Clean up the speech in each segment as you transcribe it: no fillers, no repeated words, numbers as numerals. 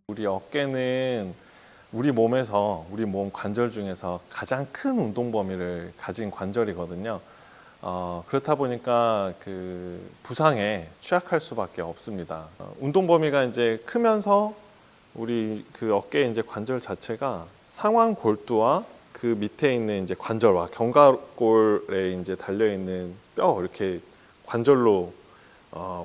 우리 어깨는 우리 몸에서 우리 몸 관절 중에서 가장 큰 운동 범위를 가진 관절이거든요. 그렇다 보니까 그 부상에 취약할 수밖에 없습니다. 운동 범위가 이제 크면서 우리 그 어깨 이제 관절 자체가 상완 골두와 그 밑에 있는 이제 관절과 견갑골에 이제 달려 있는 뼈 이렇게 관절로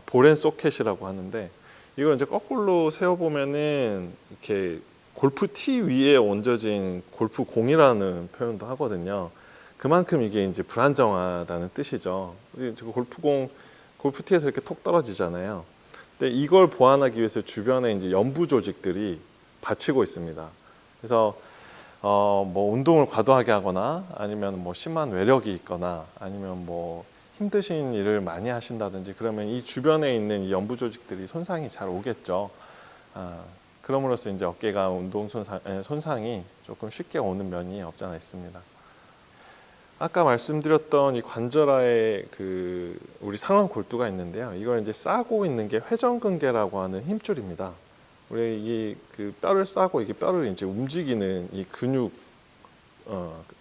볼앤 소켓이라고 하는데, 이걸 이제 거꾸로 세워 보면은 이렇게 골프 티 위에 얹어진 골프 공이라는 표현도 하거든요. 그만큼 이게 이제 불안정하다는 뜻이죠. 우리 골프 티에서 이렇게 톡 떨어지잖아요. 근데 이걸 보완하기 위해서 주변에 이제 연부 조직들이 받치고 있습니다. 그래서 뭐 운동을 과도하게 하거나 아니면 뭐 심한 외력이 있거나 아니면 뭐 힘드신 일을 많이 하신다든지 그러면 이 주변에 있는 이 연부 조직들이 손상이 잘 오겠죠. 그럼으로써 이제 어깨가 손상이 조금 쉽게 오는 면이 없지 않아 있습니다. 아까 말씀드렸던 이 관절하에 그 우리 상완 골두가 있는데요. 이걸 이제 싸고 있는 게 회전근개라고 하는 힘줄입니다. 우리 이 그 뼈를 싸고 이게 뼈를 이제 움직이는 이 근육,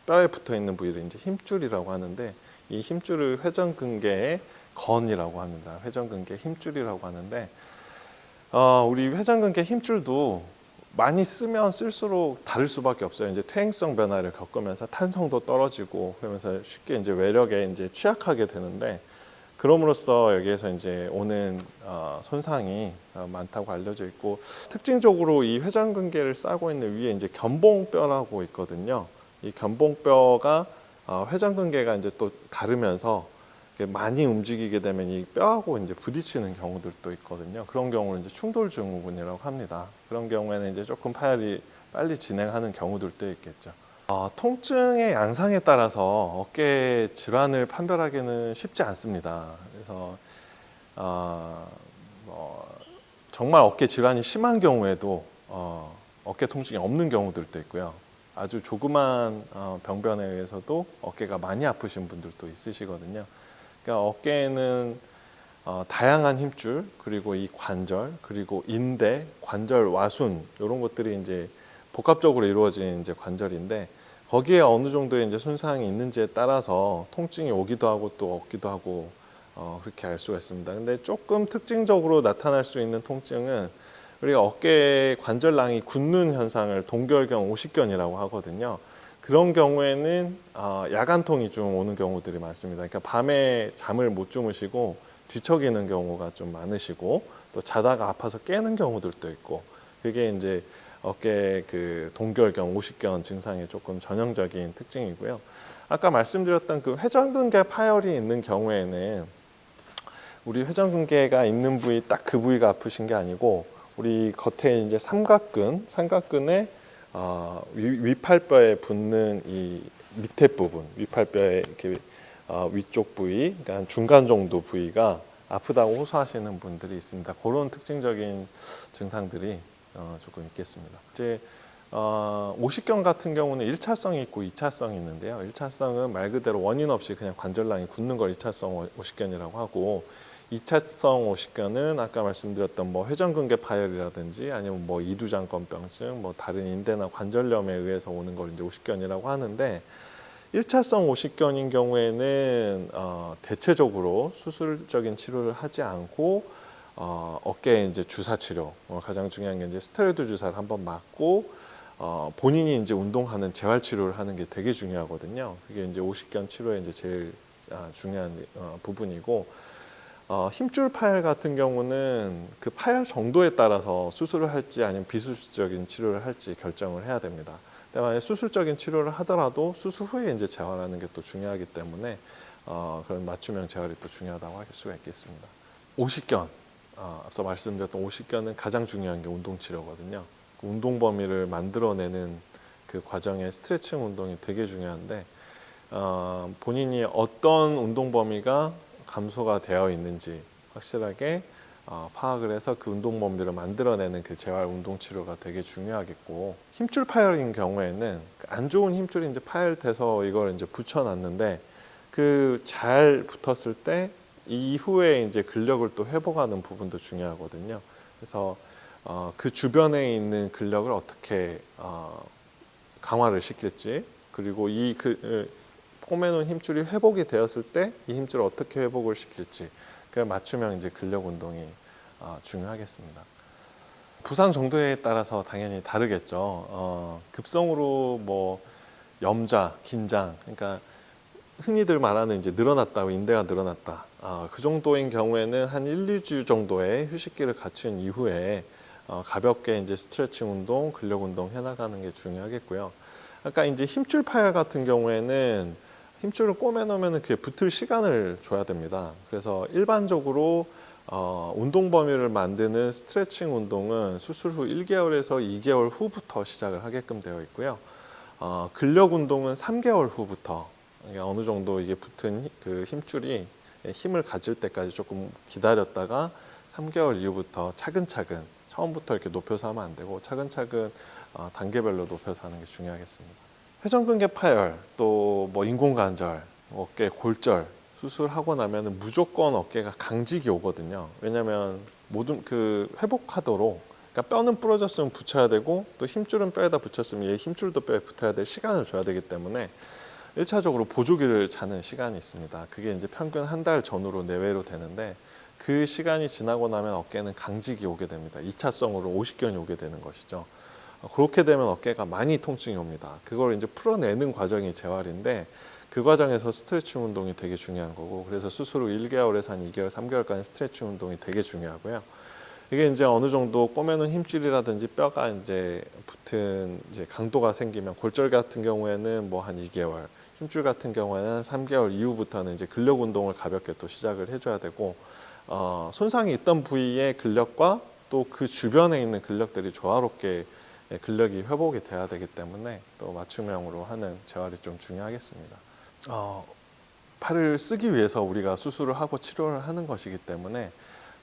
뼈에 붙어 있는 부위를 이제 힘줄이라고 하는데, 이 힘줄을 회전근개의 건이라고 합니다. 회전근개 힘줄이라고 하는데, 우리 회전근개 힘줄도 많이 쓰면 쓸수록 다를 수밖에 없어요. 이제 퇴행성 변화를 겪으면서 탄성도 떨어지고 그러면서 쉽게 이제 외력에 이제 취약하게 되는데, 그럼으로써 여기에서 이제 오는 손상이 많다고 알려져 있고, 특징적으로 이 회전근개를 싸고 있는 위에 이제 견봉뼈라고 있거든요. 이 견봉뼈가 회전근개가 이제 또 다르면서 많이 움직이게 되면 이 뼈하고 이제 부딪히는 경우들도 있거든요. 그런 경우를 이제 충돌 증후군이라고 합니다. 그런 경우에는 이제 조금 파열이 빨리 진행하는 경우들도 있겠죠. 통증의 양상에 따라서 어깨 질환을 판별하기는 쉽지 않습니다. 그래서 정말 어깨 질환이 심한 경우에도 어깨 통증이 없는 경우들도 있고요. 아주 조그만 병변에 의해서도 어깨가 많이 아프신 분들도 있으시거든요. 그러니까 어깨에는 다양한 힘줄, 그리고 이 관절, 그리고 인대, 관절 와순 이런 것들이 이제 복합적으로 이루어진 이제 관절인데, 거기에 어느 정도의 이제 손상이 있는지에 따라서 통증이 오기도 하고 또 없기도 하고 그렇게 알 수가 있습니다. 근데 조금 특징적으로 나타날 수 있는 통증은 우리가 어깨 관절낭이 굳는 현상을 동결경, 오십견이라고 하거든요. 그런 경우에는 야간통이 좀 오는 경우들이 많습니다. 그러니까 밤에 잠을 못 주무시고 뒤척이는 경우가 좀 많으시고, 또 자다가 아파서 깨는 경우들도 있고, 그게 이제 어깨 그 동결경, 오십견 증상의 조금 전형적인 특징이고요. 아까 말씀드렸던 그 회전근개 파열이 있는 경우에는 우리 회전근개가 있는 부위 딱 그 부위가 아프신 게 아니고, 우리 겉에 이제 삼각근에 위팔뼈에 붙는 이 밑에 부분, 위팔뼈의 이렇게 위쪽 부위, 그러니까 중간 정도 부위가 아프다고 호소하시는 분들이 있습니다. 그런 특징적인 증상들이 조금 있겠습니다. 이제 오십견 같은 경우는 1차성이 있고 2차성이 있는데요. 1차성은 말 그대로 원인 없이 그냥 관절낭이 굳는 걸 2차성 오십견이라고 하고, 2차성 오십견은 아까 말씀드렸던 뭐 회전근개 파열이라든지 아니면 뭐 이두장건병증, 뭐 다른 인대나 관절염에 의해서 오는 걸 이제 오십견이라고 하는데, 1차성 오십견인 경우에는 대체적으로 수술적인 치료를 하지 않고 어깨에 이제 주사 치료, 가장 중요한 게 이제 스테로이드 주사를 한번 맞고 본인이 이제 운동하는 재활 치료를 하는 게 되게 중요하거든요. 그게 이제 오십견 치료의 이제 제일 중요한 부분이고, 힘줄 파열 같은 경우는 그 파열 정도에 따라서 수술을 할지 아니면 비수술적인 치료를 할지 결정을 해야 됩니다. 근데 만약 수술적인 치료를 하더라도 수술 후에 이제 재활하는 게 또 중요하기 때문에 그런 맞춤형 재활이 또 중요하다고 할 수가 있겠습니다. 오십견, 앞서 말씀드렸던 오십견은 가장 중요한 게 운동 치료거든요. 그 운동 범위를 만들어내는 그 과정에 스트레칭 운동이 되게 중요한데, 본인이 어떤 운동 범위가 감소가 되어 있는지 확실하게 파악을 해서 그 운동 범위를 만들어내는 그 재활 운동 치료가 되게 중요하겠고, 힘줄 파열인 경우에는 안 좋은 힘줄이 이제 파열돼서 이걸 이제 붙여놨는데, 그 잘 붙었을 때 이후에 이제 근력을 또 회복하는 부분도 중요하거든요. 그래서 그 주변에 있는 근력을 어떻게 강화를 시킬지, 그리고 꼬매놓은 힘줄이 회복이 되었을 때 이 힘줄을 어떻게 회복을 시킬지, 그 맞춤형 이제 근력 운동이 중요하겠습니다. 부상 정도에 따라서 당연히 다르겠죠. 급성으로 뭐 염좌, 긴장, 그러니까 흔히들 말하는 이제 늘어났다, 인대가 늘어났다. 그 정도인 경우에는 한 1, 2주 정도의 휴식기를 갖춘 이후에 가볍게 이제 스트레칭 운동, 근력 운동 해나가는 게 중요하겠고요. 아까 이제 힘줄 파열 같은 경우에는 힘줄을 꼬매 놓으면 그게 붙을 시간을 줘야 됩니다. 그래서 일반적으로 운동 범위를 만드는 스트레칭 운동은 수술 후 1개월에서 2개월 후부터 시작을 하게끔 되어 있고요. 근력 운동은 3개월 후부터 어느 정도 이게 붙은 그 힘줄이 힘을 가질 때까지 조금 기다렸다가 3개월 이후부터 차근차근, 처음부터 이렇게 높여서 하면 안 되고 차근차근 단계별로 높여서 하는 게 중요하겠습니다. 회전근개 파열, 또 뭐 인공관절, 어깨 골절 수술하고 나면 무조건 어깨가 강직이 오거든요. 왜냐하면 모든 그 회복하도록, 그러니까 뼈는 부러졌으면 붙여야 되고 또 힘줄은 뼈에다 붙였으면 얘 힘줄도 뼈에 붙어야 될 시간을 줘야 되기 때문에 1차적으로 보조기를 자는 시간이 있습니다. 그게 이제 평균 한 달 전후로 내외로 되는데 그 시간이 지나고 나면 어깨는 강직이 오게 됩니다. 2차성으로 오십견이 오게 되는 것이죠. 그렇게 되면 어깨가 많이 통증이 옵니다. 그걸 이제 풀어내는 과정이 재활인데 그 과정에서 스트레칭 운동이 되게 중요한 거고, 그래서 수술 후 1개월에서 한 2개월, 3개월까지 스트레칭 운동이 되게 중요하고요. 이게 이제 어느 정도 꼬매놓은 힘줄이라든지 뼈가 이제 붙은 이제 강도가 생기면, 골절 같은 경우에는 뭐 한 2개월, 힘줄 같은 경우에는 3개월 이후부터는 이제 근력 운동을 가볍게 또 시작을 해줘야 되고, 손상이 있던 부위의 근력과 또 그 주변에 있는 근력들이 조화롭게 근력이 회복이 돼야 되기 때문에 또 맞춤형으로 하는 재활이 좀 중요하겠습니다. 팔을 쓰기 위해서 우리가 수술을 하고 치료를 하는 것이기 때문에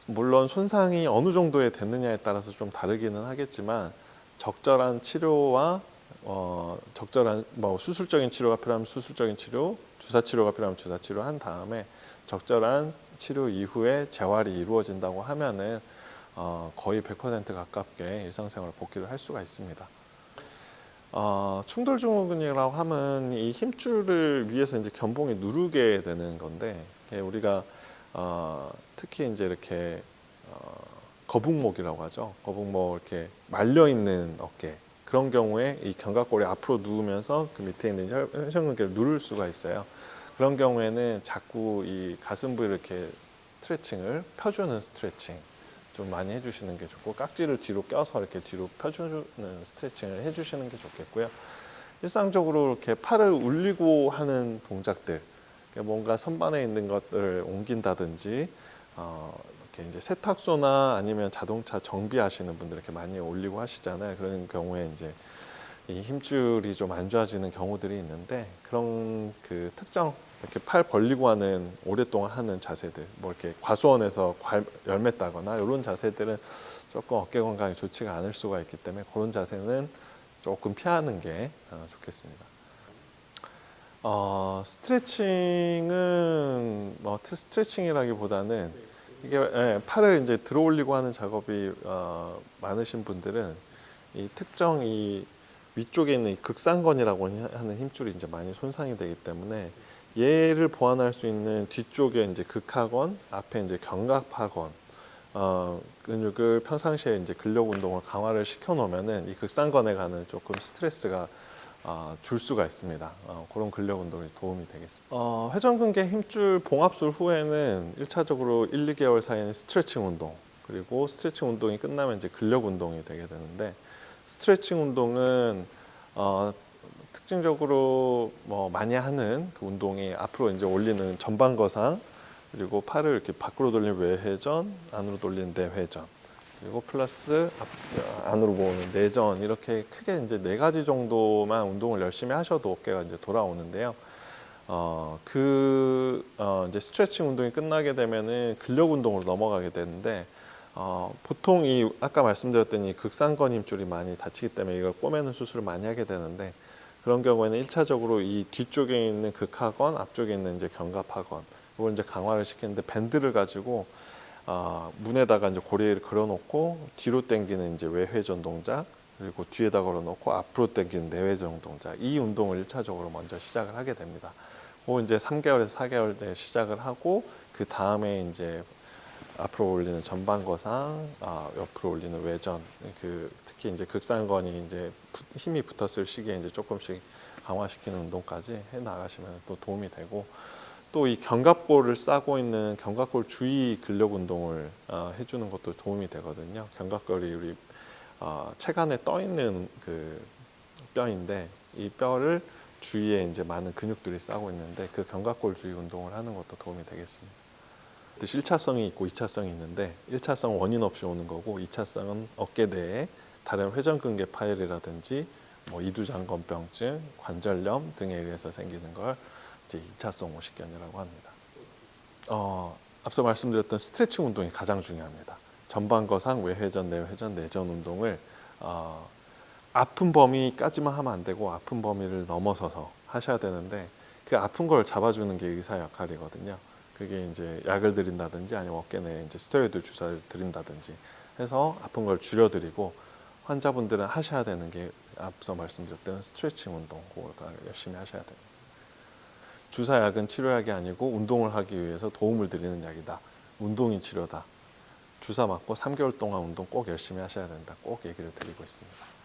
물론 손상이 어느 정도에 됐느냐에 따라서 좀 다르기는 하겠지만, 적절한 치료와 적절한 뭐 수술적인 치료가 필요하면 수술적인 치료, 주사 치료가 필요하면 주사 치료 한 다음에 적절한 치료 이후에 재활이 이루어진다고 하면은 거의 100% 가깝게 일상생활 복귀를 할 수가 있습니다. 충돌 증후군이라고 하면 이 힘줄을 위해서 이제 견봉이 누르게 되는 건데, 우리가 특히 이제 이렇게 거북목이라고 하죠. 거북목 이렇게 말려 있는 어깨, 그런 경우에 이 견갑골이 앞으로 누우면서 그 밑에 있는 회전근개를 누를 수가 있어요. 그런 경우에는 자꾸 이 가슴 부위를 이렇게 스트레칭을 펴주는 스트레칭 좀 많이 해주시는 게 좋고, 깍지를 뒤로 껴서 이렇게 뒤로 펴주는 스트레칭을 해주시는 게 좋겠고요. 일상적으로 이렇게 팔을 울리고 하는 동작들, 뭔가 선반에 있는 것들을 옮긴다든지, 이렇게 이제 세탁소나 아니면 자동차 정비하시는 분들 이렇게 많이 올리고 하시잖아요. 그런 경우에 이제 이 힘줄이 좀 안 좋아지는 경우들이 있는데, 그런 그 특정 이렇게 팔 벌리고 하는, 오랫동안 하는 자세들, 뭐 이렇게 과수원에서 열매 따거나 이런 자세들은 조금 어깨 건강에 좋지가 않을 수가 있기 때문에 그런 자세는 조금 피하는 게 좋겠습니다. 스트레칭은 뭐 스트레칭이라기보다는 이게 팔을 이제 들어 올리고 하는 작업이 많으신 분들은 이 특정 이 위쪽에 있는 이 극상건이라고 하는 힘줄이 이제 많이 손상이 되기 때문에 얘를 보완할 수 있는 뒤쪽에 이제 극하건, 앞에 이제 견갑하건 근육을 평상시에 이제 근력 운동을 강화를 시켜 놓으면은 이 극상건에 가는 조금 스트레스가 줄 수가 있습니다. 그런 근력 운동이 도움이 되겠습니다. 회전근개 힘줄 봉합술 후에는 1차적으로 1, 2개월 사이에는 스트레칭 운동, 그리고 스트레칭 운동이 끝나면 이제 근력 운동이 되게 되는데, 스트레칭 운동은 특징적으로 뭐 많이 하는 그 운동이 앞으로 이제 올리는 전방거상, 그리고 팔을 이렇게 밖으로 돌리는 외회전, 안으로 돌리는 내회전, 그리고 플러스 안으로 모으는 내전, 이렇게 크게 이제 4가지 정도만 운동을 열심히 하셔도 어깨가 이제 돌아오는데요. 이제 스트레칭 운동이 끝나게 되면은 근력 운동으로 넘어가게 되는데, 보통 이 아까 말씀드렸던 이 극상건 힘줄이 많이 다치기 때문에 이걸 꼬매는 수술을 많이 하게 되는데, 그런 경우에는 1차적으로 이 뒤쪽에 있는 극하건, 앞쪽에 있는 이제 견갑하건, 이걸 이제 강화를 시키는데 밴드를 가지고 문에다가 이제 고리를 걸어놓고 뒤로 당기는 이제 외회전 동작, 그리고 뒤에다 걸어놓고 앞으로 당기는 내회전 동작, 이 운동을 1차적으로 먼저 시작을 하게 됩니다. 그 이제 3개월에서 4개월 때 시작을 하고 그 다음에 이제 앞으로 올리는 전방거상, 옆으로 올리는 외전, 특히 이제 극상건이 이제 힘이 붙었을 시기에 이제 조금씩 강화시키는 운동까지 해 나가시면 또 도움이 되고, 또 이 견갑골을 싸고 있는 견갑골 주위 근력 운동을 해주는 것도 도움이 되거든요. 견갑골이 우리 체간에 떠 있는 그 뼈인데, 이 뼈를 주위에 이제 많은 근육들이 싸고 있는데 그 견갑골 주위 운동을 하는 것도 도움이 되겠습니다. 1차성이 있고 2차성이 있는데, 1차성은 원인 없이 오는 거고 2차성은 어깨 내에 다른 회전근개 파열이라든지 뭐 이두장건병증, 관절염 등에 의해서 생기는 걸 이제 2차성 오십견이라고 합니다. 앞서 말씀드렸던 스트레칭 운동이 가장 중요합니다. 전방거상, 외회전, 내회전, 내전 운동을 아픈 범위까지만 하면 안 되고 아픈 범위를 넘어서서 하셔야 되는데, 그 아픈 걸 잡아주는 게 의사 역할이거든요. 그게 이제 약을 드린다든지 아니면 어깨 내에 이제 스테로이드 주사를 드린다든지 해서 아픈 걸 줄여드리고, 환자분들은 하셔야 되는 게 앞서 말씀드렸던 스트레칭 운동, 그걸 열심히 하셔야 됩니다. 주사약은 치료약이 아니고 운동을 하기 위해서 도움을 드리는 약이다. 운동이 치료다. 주사 맞고 3개월 동안 운동 꼭 열심히 하셔야 된다. 꼭 얘기를 드리고 있습니다.